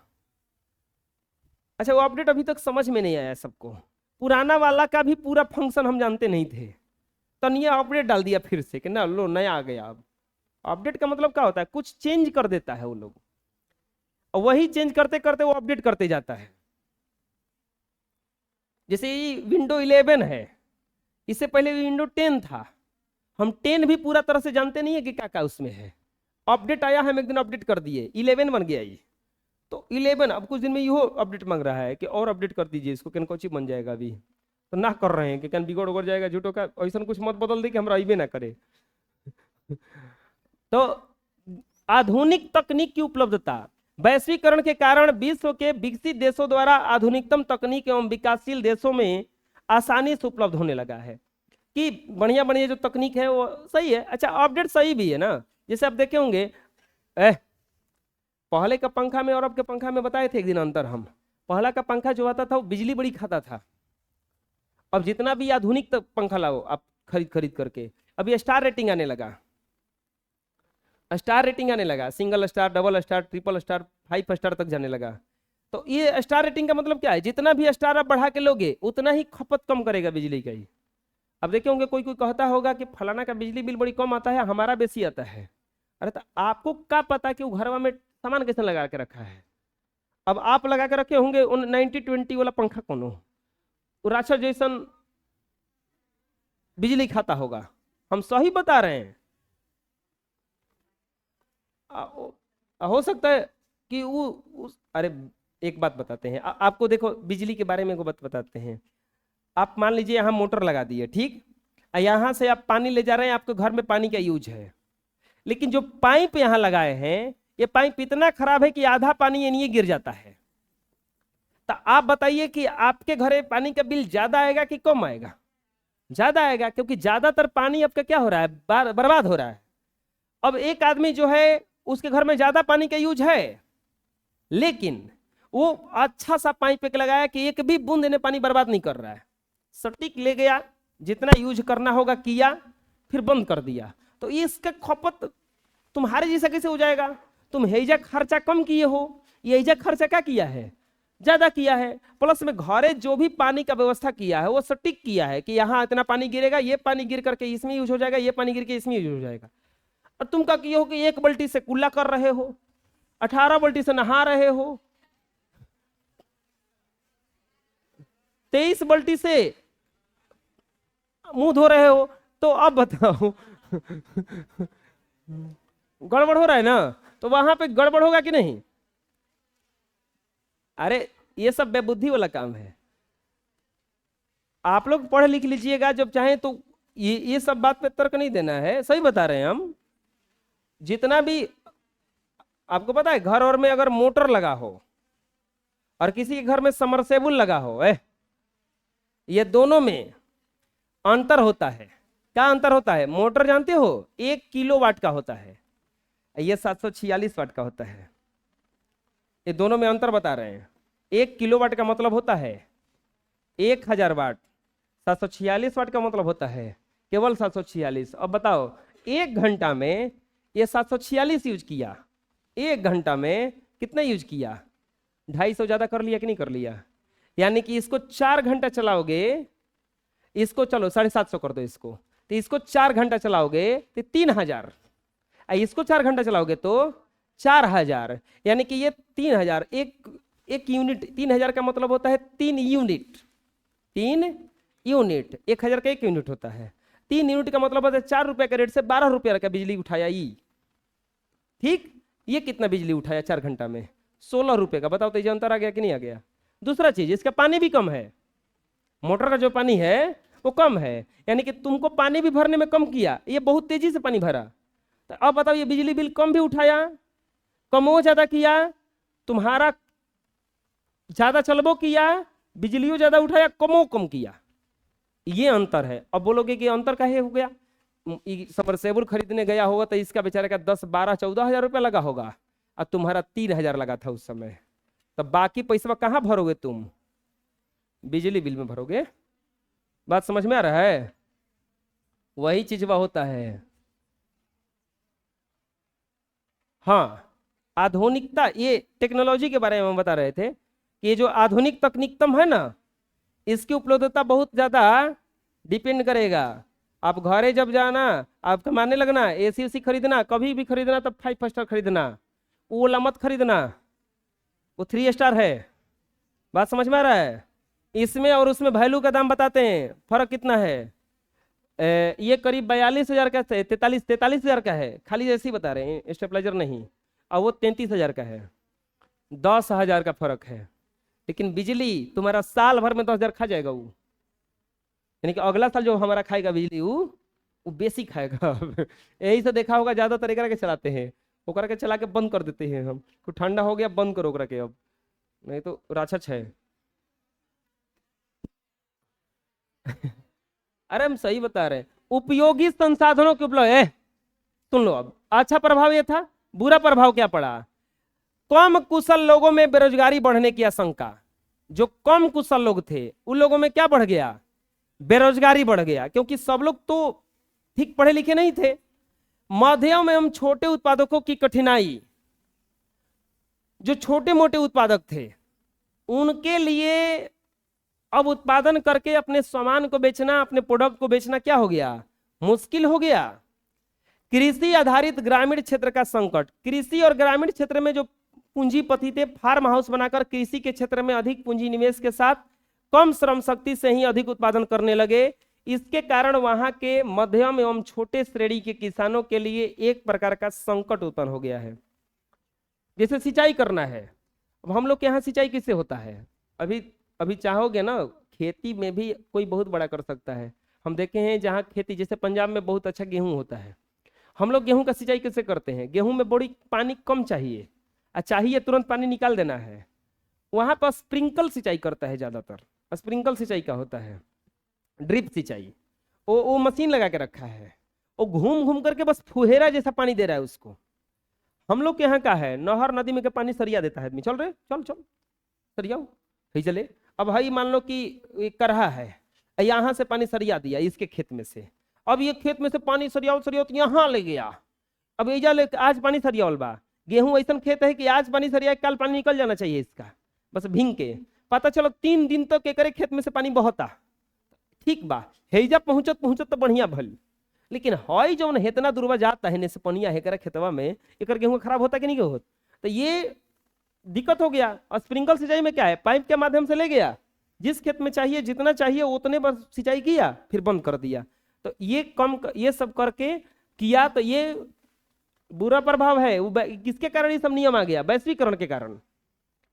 अच्छा वो अपडेट अभी तक समझ में नहीं आया सबको, पुराना वाला का भी पूरा फंक्शन हम जानते नहीं थे, तो ये अपडेट डाल दिया फिर से कि ना लो नया आ गया। अब अपडेट का मतलब क्या होता है? कुछ चेंज कर देता है वो लोग, और वही चेंज करते करते वो अपडेट करते जाता है। जैसे विंडो 11 है, इससे पहले विंडो 10 था, हम 10 भी पूरा तरह से जानते नहीं है कि क्या क्या उसमें है, अपडेट आया, हम एक दिन अपडेट कर दिए, 11 बन गया ये, तो 11 अब कुछ दिन में यो अपडेट मांग रहा है कि और अपडेट कर दीजिए इसको, कैन कोची बन जाएगा अभी, तो ना कर रहे हैं कि कैन बिगड़ उगड़ जाएगा झूठों का, ऐसा कुछ मत बदल दे कि हमरा अइबे ना करे। तो आधुनिक तकनीक की उपलब्धता, वैश्वीकरण के कारण विश्व के विकसित देशों द्वारा आधुनिकतम तकनीक एवं विकासशील देशों में आसानी से उपलब्ध होने लगा है कि बढ़िया बढ़िया जो तकनीक है वो सही है। अच्छा अपडेट सही भी है ना, जैसे आप देखे होंगे पहले का पंखा में और अब के पंखा में बताए थे एक दिन अंतर हम, पहला का पंखा जो आता था वो बिजली बड़ी खाता था, अब जितना भी आधुनिक पंखा लाओ आप खरीद करके, अभी स्टार रेटिंग आने लगा, स्टार रेटिंग आने लगा, single star, double star, triple star, 5 star तक जाने लगा। तो ये स्टार रेटिंग का मतलब क्या है? जितना भी स्टार आप बढ़ा के लोगे उतना ही खपत कम करेगा बिजली का ही। अब देखे होंगे कोई कोई कहता होगा कि फलाना का बिजली बिल बड़ी कम आता है, हमारा बेसी आता है। अरे तो आपको क्या पता कि वो घरवा में सामान कैसे लगा के रखा है? अब आप लगा के रखे होंगे 90-20 वाला पंखा कोनो, राक्षस जैसन बिजली खाता होगा, हम सही बता रहे हैं। हो सकता है कि वो अरे एक बात बताते हैं आपको, देखो बिजली के बारे में को बात बताते हैं। आप मान लीजिए यहाँ मोटर लगा दिए, ठीक, यहाँ से आप पानी ले जा रहे हैं, आपके घर में पानी का यूज है, लेकिन जो पाइप यहाँ लगाए हैं, ये पाइप इतना खराब है कि आधा पानी ये नहीं गिर जाता है। तो आप बताइए कि आपके घरे पानी का बिल ज्यादा आएगा कि कम आएगा? ज्यादा आएगा, क्योंकि ज्यादातर पानी आपका क्या हो रहा है, बर्बाद हो रहा है। अब एक आदमी जो है उसके घर में ज्यादा पानी का यूज है, लेकिन वो अच्छा सा पाइप एक लगाया कि एक भी बूंद ने पानी बर्बाद नहीं कर रहा है, सटीक ले गया, जितना यूज करना होगा किया, फिर बंद कर दिया। तो इसका खपत तुम्हारे जैसा कैसे हो जाएगा? तुम हैजा खर्चा कम किए हो, ये हैजा खर्चा क्या किया है, ज्यादा किया है। प्लस में घरे जो भी पानी का व्यवस्था किया है वो सटीक किया है कि यहाँ इतना पानी गिरेगा, ये पानी गिर करके इसमें यूज हो जाएगा, ये पानी गिर के इसमें यूज हो जाएगा। और तुम क्या किए हो कि एक बाल्टी से कुल्ला कर रहे हो, 18 बाल्टी से नहा रहे हो, 23 बाल्टी से मुंह धो रहे हो। तो अब बताओ गड़बड़ हो रहा है ना? तो वहां पे गड़बड़ होगा कि नहीं? अरे ये सब बेबुद्धि वाला काम है। आप लोग पढ़ लिख लीजिएगा जब चाहें तो, ये सब बात पे तर्क नहीं देना है, सही बता रहे हैं हम। जितना भी आपको पता है, घर और में अगर मोटर लगा हो और किसी के घर में समरसेबुल लगा हो, ये दोनों में अंतर होता है। क्या अंतर होता है? मोटर जानते हो 1 किलोवाट का होता है, ये 746 वाट का होता है। ये दोनों में अंतर बता रहे हैं। 1 किलोवाट का मतलब होता है 1000 वाट, 746 वाट का मतलब होता है केवल 746। अब बताओ, 1 घंटा में ये 746 यूज किया, 1 घंटा में कितना यूज किया? 250 ज्यादा कर लिया कि नहीं कर लिया? यानी कि इसको 4 घंटा चलाओगे, इसको चलो 750 कर दो इसको, तो इसको 4 घंटा चलाओगे तो 3000, इसको 4 घंटा चलाओगे तो 4000, यानी कि ये 3000। एक यूनिट, 3000 का मतलब होता है 3 यूनिट, 3 यूनिट, 1000 का 1 यूनिट होता है। 3 यूनिट का मतलब होता है 4 रुपए का रेट से 12 रुपये का बिजली उठाया ये, ठीक। ये कितना बिजली उठाया 4 घंटा में? 16 रुपए का। बताओ तो ये अंतर आ गया कि नहीं आ गया? दूसरा चीज, इसका पानी भी कम है, मोटर का जो पानी है वो कम है, यानी कि तुमको पानी भी भरने में कम किया, ये बहुत तेजी से पानी भरा। तो अब बताओ, ये बिजली बिल कम भी उठाया, कमो ज्यादा किया, तुम्हारा ज्यादा चलबो किया, बिजलियों ज्यादा उठाया, कमो कम किया, ये अंतर है। अब बोलोगे कि अंतर काहे हो गया? सबमर्सिबल खरीदने गया होगा तो इसका बेचारे का 10, 12, 14 हजार रुपया लगा होगा, और तुम्हारा 3000 लगा था उस समय। तब बाकी पैसा कहाँ भरोगे तुम? बिजली बिल में भरोगे। बात समझ में आ रहा है? वही चीज वह होता है। हाँ, आधुनिकता, ये टेक्नोलॉजी के बारे में हम बता रहे थे कि ये जो आधुनिक तकनीकतम है ना, इसकी उपलब्धता बहुत ज्यादा डिपेंड करेगा। आप घरे जब जाना, आप कमाने लगना, एसी उसी खरीदना, कभी भी खरीदना तब 5 स्टार खरीदना, वो वाला मत खरीदना, वो 3 स्टार है। बात समझ में आ रहा है? इसमें और उसमें वैल्यू का दाम बताते हैं, फर्क कितना है। ये करीब 42,000 का, 43,000 का है, खाली ऐसे ही बता रहे हैं, स्टेबलाइजर नहीं। और वो 33,000 का है, 10,000 का फर्क है। लेकिन बिजली तुम्हारा साल भर में 10,000 खा जाएगा वो, यानी कि अगला साल जो हमारा खाएगा बिजली वो बेसी खाएगा। यही से देखा होगा, ज्यादातर एक के चलाते हैं, वो करके चला के बंद कर देते हैं हम, कुछ ठंडा हो गया बंद करो के, अब नहीं तो राक्षस है। अरे हम सही बता रहे हैं। उपयोगी संसाधनों के उपलब्ध है। सुन लो, अब अच्छा प्रभाव ये था, बुरा प्रभाव क्या पड़ा? कम कुशल लोगों में बेरोजगारी बढ़ने की आशंका। जो कम कुशल लोग थे उन लोगों में क्या बढ़ गया? बेरोजगारी बढ़ गया, क्योंकि सब लोग तो ठीक पढ़े लिखे नहीं थे। मध्यम एवं छोटे उत्पादकों की कठिनाई, जो छोटे मोटे उत्पादक थे उनके लिए अब उत्पादन करके अपने सामान को बेचना, अपने प्रोडक्ट को बेचना क्या हो गया? मुश्किल हो गया। कृषि आधारित ग्रामीण क्षेत्र का संकट। कृषि और ग्रामीण क्षेत्र में जो पूंजीपति थे, फार्म हाउस बनाकर कृषि के क्षेत्र में अधिक पूंजी निवेश के साथ कम श्रम शक्ति से ही अधिक उत्पादन करने लगे। इसके कारण वहां के मध्यम एवं छोटे श्रेणी के किसानों के लिए एक प्रकार का संकट उत्पन्न हो गया है। जैसे सिंचाई करना है, अब हम लोग के यहाँ सिंचाई किससे होता है? अभी अभी चाहोगे ना, खेती में भी कोई बहुत बड़ा कर सकता है। हम देखे हैं जहाँ खेती, जैसे पंजाब में बहुत अच्छा गेहूं होता है, हम लोग गेहूं का सिंचाई कैसे करते हैं? गेहूं में बड़ी पानी कम चाहिए, चाहिए तुरंत पानी निकाल देना है। वहां पर स्प्रिंकल सिंचाई करता है ज्यादातर। स्प्रिंकल सिंचाई का होता है ड्रिप सिंचाई, वो मशीन लगा के रखा है, वो घूम घूम करके बस फुहेरा जैसा पानी दे रहा है उसको। हम लोग के यहाँ का है, नहर नदी में के पानी सरिया देता है आदमी, चल रहे चल चल सरियाओ, ही चले। अब भाई मान लो कि एक करहा है, यहाँ से पानी सरिया दिया इसके खेत में से, अब ये खेत में से पानी सरियाओ सरियाओ तो यहाँ ले गया, अब एजा ले आज पानी सरियावल बा। गेहूं ऐसा खेत है कि आज पानी सरिया कल पानी निकल जाना चाहिए इसका, बस भींग के। पता चलो 3 दिन तक एकरे खेत में से पानी बहता, ठीक बा, हेजा पहुंचत पहुंचत तो बढ़िया भल। लेकिन हई जौन हेतना दूरबा जाता है से पनिया हेकरा खेतवा में, एकर गेहूं खराब होता कि नहीं होता? तो ये दिक्कत हो गया। और स्प्रिंकल सिंचाई में क्या है, पाइप के माध्यम से ले गया, जिस खेत में चाहिए जितना चाहिए उतने बस सिंचाई किया, फिर बंद कर दिया। तो ये सब करके किया, तो ये बुरा प्रभाव है। किसके कारण ये सब नियम आ गया? वैश्वीकरण के कारण।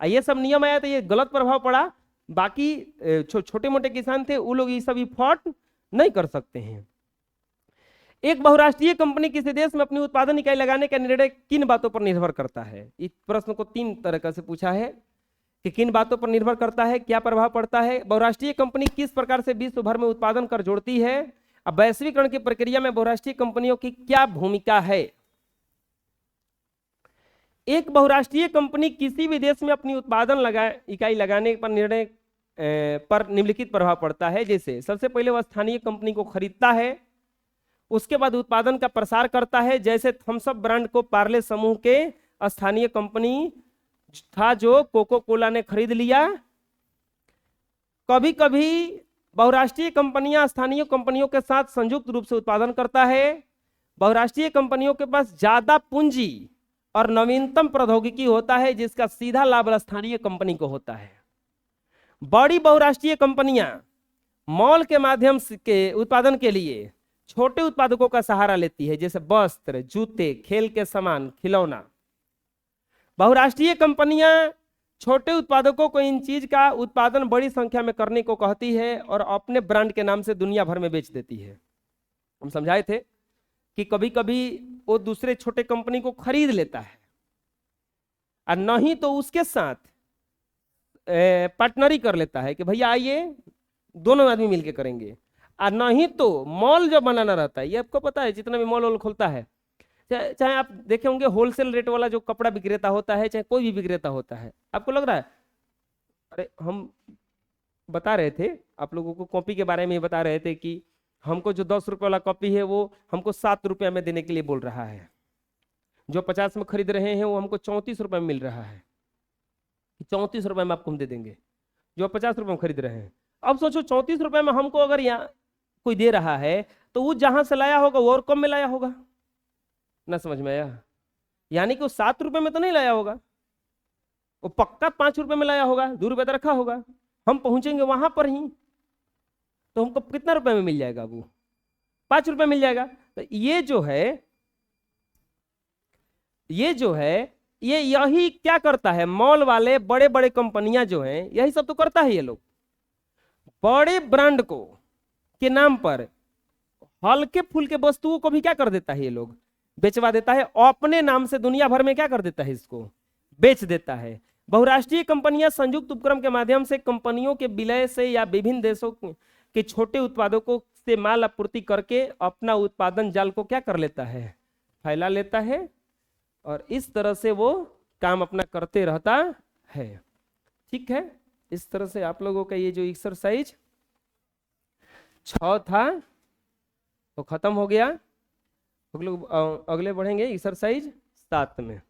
ये सब नियम आया तो ये गलत प्रभाव पड़ा। बाकी छोटे मोटे किसान थे, वो लोग ये सब इफोर्ट नहीं कर सकते हैं। एक बहुराष्ट्रीय कंपनी किसी देश में अपनी उत्पादन इकाई लगाने का निर्णय किन बातों पर निर्भर करता है? इस प्रश्न को 3 तरह से पूछा है कि किन बातों पर निर्भर करता है, क्या प्रभाव पड़ता है, बहुराष्ट्रीय कंपनी किस प्रकार से विश्व भर में उत्पादन कर जोड़ती है, अब वैश्वीकरण की प्रक्रिया में बहुराष्ट्रीय कंपनियों की क्या भूमिका है। एक बहुराष्ट्रीय कंपनी किसी भी देश में अपनी उत्पादन इकाई लगाने पर निर्णय पर निम्नलिखित प्रभाव पड़ता है। जैसे सबसे पहले वह स्थानीय कंपनी को खरीदता है, उसके बाद उत्पादन का प्रसार करता है। जैसे थम्स अप ब्रांड को पार्ले समूह के स्थानीय कंपनी था जो कोको कोला ने खरीद लिया। कभी कभी बहुराष्ट्रीय कंपनियां स्थानीय कंपनियों के साथ संयुक्त रूप से उत्पादन करता है। बहुराष्ट्रीय कंपनियों के पास ज्यादा पूंजी और नवीनतम प्रौद्योगिकी होता है, जिसका सीधा लाभ स्थानीय कंपनी को होता है। बड़ी बहुराष्ट्रीय कंपनियां मॉल के माध्यम के उत्पादन के लिए छोटे उत्पादकों का सहारा लेती है, जैसे वस्त्र, जूते, खेल के सामान, खिलौना। बहुराष्ट्रीय कंपनियां छोटे उत्पादकों को इन चीज का उत्पादन बड़ी संख्या में करने को कहती है और अपने ब्रांड के नाम से दुनिया भर में बेच देती है। हम समझाए थे कि कभी कभी वो दूसरे छोटे कंपनी को खरीद लेता है, और नहीं तो उसके साथ पार्टनरी कर लेता है कि भैया आइए दोनों आदमी मिलके करेंगे। और नहीं तो मॉल जो बनाना रहता है, ये आपको पता है, जितना भी मॉल खुलता है, चाहे आप देखे होंगे होलसेल रेट वाला जो कपड़ा विक्रेता होता है, चाहे कोई भी विक्रेता होता है, आपको लग रहा है, अरे हम बता रहे थे आप लोगों को कॉपी के बारे में बता रहे थे कि हमको जो 10 रुपये वाला कॉपी है वो हमको 7 रुपये में देने के लिए बोल रहा है, जो 50 में खरीद रहे हैं वो हमको 34 रुपये में मिल रहा है, 34 रुपये में आपको हम दे देंगे जो 50 रुपये में खरीद रहे हैं। अब सोचो 34 रुपये में हमको अगर यहाँ कोई दे रहा है तो वो जहां से लाया होगा वो और कम में लाया होगा ना, समझ में आया? यानी कि वो 7 रुपये में तो नहीं लाया होगा, वो पक्का 5 रुपये में लाया होगा, 2 रुपये तो रखा होगा। हम पहुंचेंगे वहां पर ही तो हमको कितना रुपए में मिल जाएगा? वो 5 रुपये मिल जाएगा। तो ये जो है ये यही क्या करता है, मॉल वाले बड़े बड़े कंपनियां जो हैं यही सब तो करता है। ये लोग बड़े ब्रांड को के नाम पर हल्के फुल्के वस्तुओं को भी क्या कर देता है, ये लोग बेचवा देता है, अपने नाम से दुनिया भर में क्या कर देता है, इसको बेच देता है। बहुराष्ट्रीय कंपनियां संयुक्त उपक्रम के माध्यम से कंपनियों के विलय से या विभिन्न देशों के छोटे उत्पादकों से माल आपूर्ति करके अपना उत्पादन जाल को क्या कर लेता है, फैला लेता है, और इस तरह से वो काम अपना करते रहता है। ठीक है, इस तरह से आप लोगों का ये जो एक्सरसाइज 6 था वो खत्म हो गया। हम लोग अगले बढ़ेंगे एक्सरसाइज 7 में।